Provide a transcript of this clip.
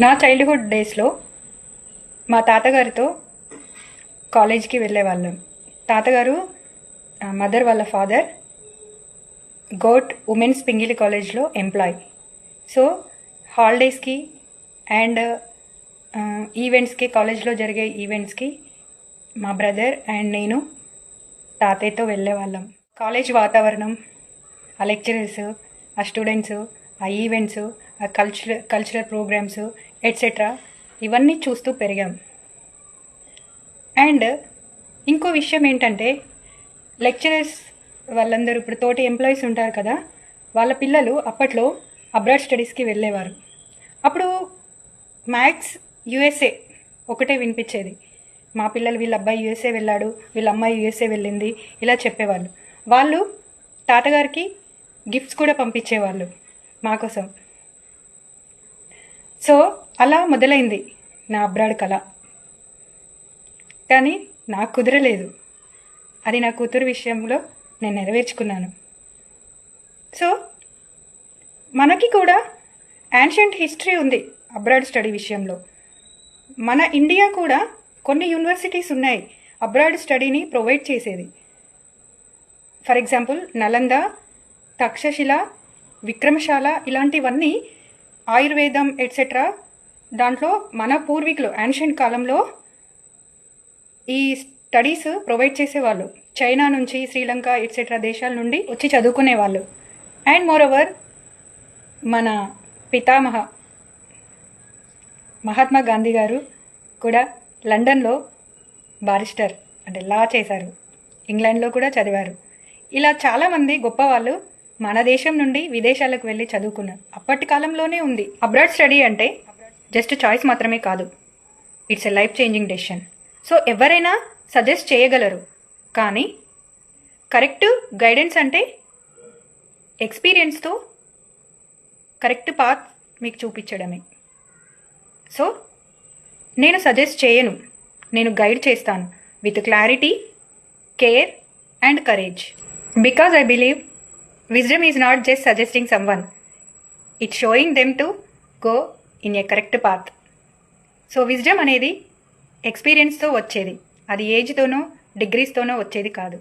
నా చైల్డ్హుడ్ డేస్లో మా తాతగారితో కాలేజ్కి వెళ్ళేవాళ్ళం. తాతగారు మదర్ వాళ్ళ ఫాదర్ గోట్ ఉమెన్స్ పింగిలి కాలేజ్లో ఎంప్లాయ్. సో హాలిడేస్కి అండ్ ఈవెంట్స్కి, కాలేజ్లో జరిగే ఈవెంట్స్కి మా బ్రదర్ అండ్ నేను తాతయ్యతో వెళ్ళేవాళ్ళం. కాలేజ్ వాతావరణం, ఆ లెక్చరర్స్, ఆ స్టూడెంట్స్, ఆ ఈవెంట్స్, ఆ కల్చరల్ ప్రోగ్రామ్స్ ఎట్సెట్రా ఇవన్నీ చూస్తూ పెరిగాం. అండ్ ఇంకో విషయం ఏంటంటే, లెక్చరర్స్ వాళ్ళందరూ ఇప్పుడు తోటి ఎంప్లాయీస్ ఉంటారు కదా, వాళ్ళ పిల్లలు అప్పట్లో అబ్రాడ్ స్టడీస్కి వెళ్ళేవారు. అప్పుడు మ్యాథ్స్ యూఎస్ఏ ఒకటే వినిపించేది. మా పిల్లలు, వీళ్ళ అబ్బాయి యూఎస్ఏ వెళ్ళాడు, వీళ్ళ అమ్మాయి యూఎస్ఏ వెళ్ళింది, ఇలా చెప్పేవాళ్ళు. వాళ్ళు తాతగారికి గిఫ్ట్స్ కూడా పంపించేవాళ్ళు మా కోసం. సో అలా మొదలైంది నా అబ్రాడ్ కళ. కానీ నాకు కుదరలేదు. అది నా కూతురు విషయంలో నేను నెరవేర్చుకున్నాను. సో మనకి కూడా యాన్షియంట్ హిస్టరీ ఉంది అబ్రాడ్ స్టడీ విషయంలో. మన ఇండియా కూడా కొన్ని యూనివర్సిటీస్ ఉన్నాయి అబ్రాడ్ స్టడీని ప్రొవైడ్ చేసేది. ఫర్ ఎగ్జాంపుల్ నలంద, తక్షశిల, విక్రమశాల ఇలాంటివన్నీ ఆయుర్వేదం ఎట్సెట్రా దాంట్లో మన పూర్వీకులు యాన్షియంట్ కాలంలో ఈ స్టడీస్ ప్రొవైడ్ చేసేవాళ్ళు. చైనా నుంచి, శ్రీలంక ఎట్సెట్రా దేశాల నుండి వచ్చి చదువుకునేవాళ్ళు. అండ్ మోర్ ఓవర్ మన పితామహ మహాత్మా గాంధీ గారు కూడా లండన్లో బారిస్టర్ అంటే లా చేశారు. ఇంగ్లాండ్లో కూడా చదివారు. ఇలా చాలామంది గొప్ప వాళ్ళు మన దేశం నుండి విదేశాలకు వెళ్ళి చదువుకున్నారు. అప్పటి కాలంలోనే ఉంది. అబ్రాడ్ స్టడీ అంటే జస్ట్ చాయిస్ మాత్రమే కాదు, it's a life changing decision. So ఎవరైనా సజెస్ట్ చేయగలరు, కానీ కరెక్ట్ గైడెన్స్ అంటే ఎక్స్పీరియన్స్తో కరెక్ట్ పాత్ మీకు చూపించడమే. సో నేను సజెస్ట్ చేయను, నేను గైడ్ చేస్తాను with clarity, care and courage. Because I believe wisdom is not just suggesting someone, it's showing them to go in a correct path. So wisdom అనేది ఎక్స్పీరియన్స్తో వచ్చేది, అది ఏజ్తోనో డిగ్రీస్తోనో వచ్చేది కాదు.